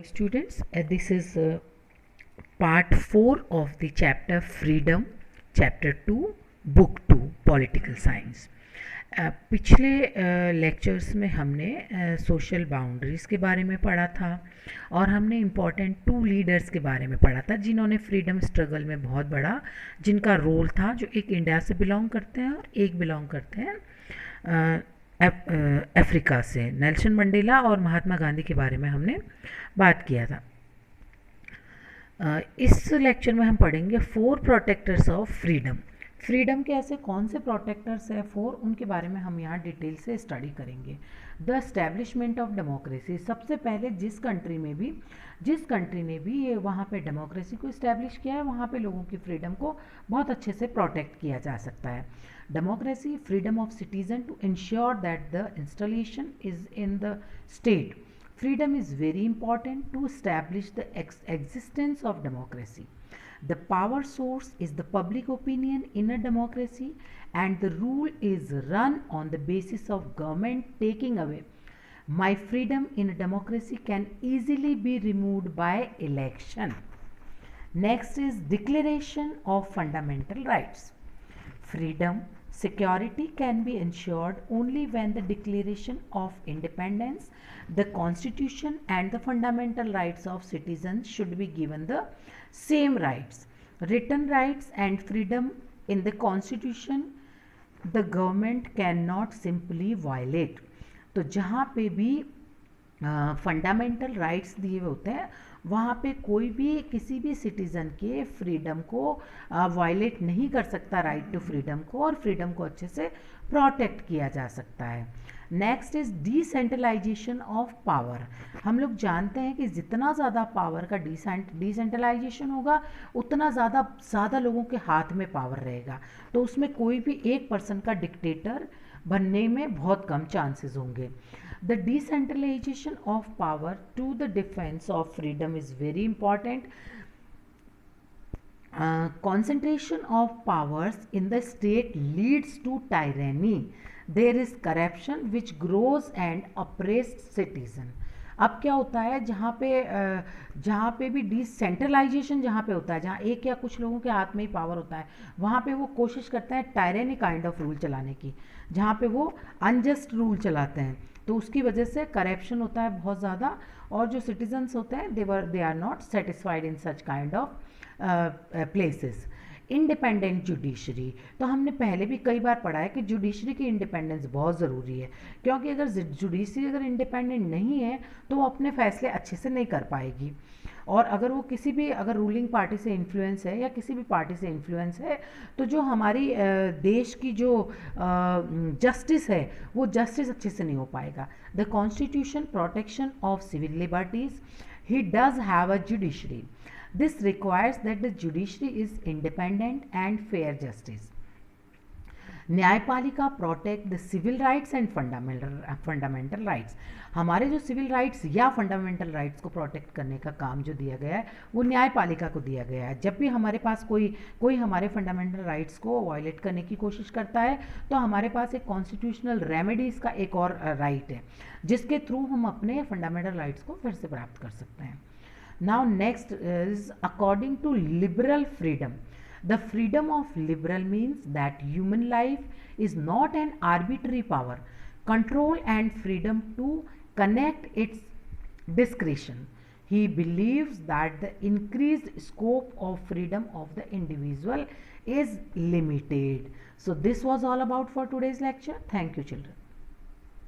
students, this is part 4 of the chapter Freedom, chapter 2, book 2, Political Science. पिछले lectures में हमने social boundaries के बारे में पढ़ा था और हमने इम्पॉर्टेंट 2 लीडर्स के बारे में पढ़ा था जिन्होंने फ्रीडम स्ट्रगल में बहुत बड़ा जिनका रोल था, जो एक इंडिया से बिलोंग करते हैं और एक बिलोंग करते हैं अफ्रीका से। नेल्सन मंडेला और महात्मा गांधी के बारे में हमने बात किया था। इस लेक्चर में हम पढ़ेंगे 4 प्रोटेक्टर्स ऑफ फ्रीडम। फ्रीडम के ऐसे कौन से प्रोटेक्टर्स हैं 4, उनके बारे में हम यहाँ डिटेल से स्टडी करेंगे। द एस्टेब्लिशमेंट ऑफ डेमोक्रेसी, सबसे पहले जिस कंट्री ने भी ये वहाँ पे डेमोक्रेसी को इस्टेब्लिश किया है, वहाँ पे लोगों की फ्रीडम को बहुत अच्छे से प्रोटेक्ट किया जा सकता है। Democracy, freedom of citizen to ensure that the installation is in the state. Freedom is very important to establish the existence of democracy. The power source is the public opinion in a democracy, and the rule is run on the basis of government taking away. My freedom in a democracy can easily be removed by election. Next is Declaration of Fundamental Rights. Freedom, security can be ensured only when the Declaration of Independence, the Constitution and the fundamental rights of citizens should be given the same rights. Written rights and freedom in the Constitution, the government cannot simply violate. तो जहाँ पे भी fundamental rights दिए होते हैं वहाँ पे कोई भी किसी भी सिटीज़न के फ्रीडम को वायलेट नहीं कर सकता, राइट टू फ्रीडम को, और फ्रीडम को अच्छे से प्रोटेक्ट किया जा सकता है। Next is decentralisation of power. हम लोग जानते हैं कि जितना ज़्यादा पावर का डिसेंट्रलाइजेशन होगा उतना ज़्यादा लोगों के हाथ में पावर रहेगा, तो उसमें कोई भी एक पर्सन का डिक्टेटर बनने में बहुत कम चांसेस होंगे। The decentralization of power to the defense of freedom is very important. Concentration of powers in the state leads to tyranny. There is corruption which grows and oppresses citizen. अब क्या होता है, जहाँ पे भी डिसेंट्रलाइजेशन जहाँ पे होता है, जहाँ एक या कुछ लोगों के हाथ में ही पावर होता है, वहाँ पे वो कोशिश करते हैं टायरेनी काइंड ऑफ रूल चलाने की, जहाँ पे वो अनजस्ट रूल चलाते हैं, तो उसकी वजह से करप्शन होता है बहुत ज़्यादा, और जो सिटीजन्स होते हैं they are not satisfied in such kind of places. Independent judiciary, तो हमने पहले भी कई बार पढ़ा है कि जुडिशरी की इंडिपेंडेंस बहुत ज़रूरी है, क्योंकि अगर जुडिशरी अगर इंडिपेंडेंट नहीं है तो वो अपने फैसले अच्छे से नहीं कर पाएगी, और अगर वो किसी भी अगर रूलिंग पार्टी से इन्फ्लुएंस है या किसी भी पार्टी से इन्फ्लुएंस है, तो जो हमारी देश की जो जस्टिस है वो जस्टिस अच्छे से नहीं हो पाएगा। The constitution protection of civil liberties, he does have a judiciary. This requires that the judiciary is independent and fair justice. न्यायपालिका protect the civil rights and fundamental rights. हमारे जो सिविल राइट्स या fundamental rights को protect करने का काम जो दिया गया है वो न्यायपालिका को दिया गया है। जब भी हमारे पास कोई हमारे फंडामेंटल राइट्स को वायलेट करने की कोशिश करता है तो हमारे पास एक कॉन्स्टिट्यूशनल रेमेडीज़ का एक और राइट है जिसके थ्रू हम अपने फंडामेंटल राइट्स को फिर से प्राप्त कर सकते हैं। Now next is according to liberal freedom. The freedom of liberal means that human life is not an arbitrary power, control and freedom to connect its discretion. He believes that the increased scope of freedom of the individual is limited. So this was all about for today's lecture. Thank you, children.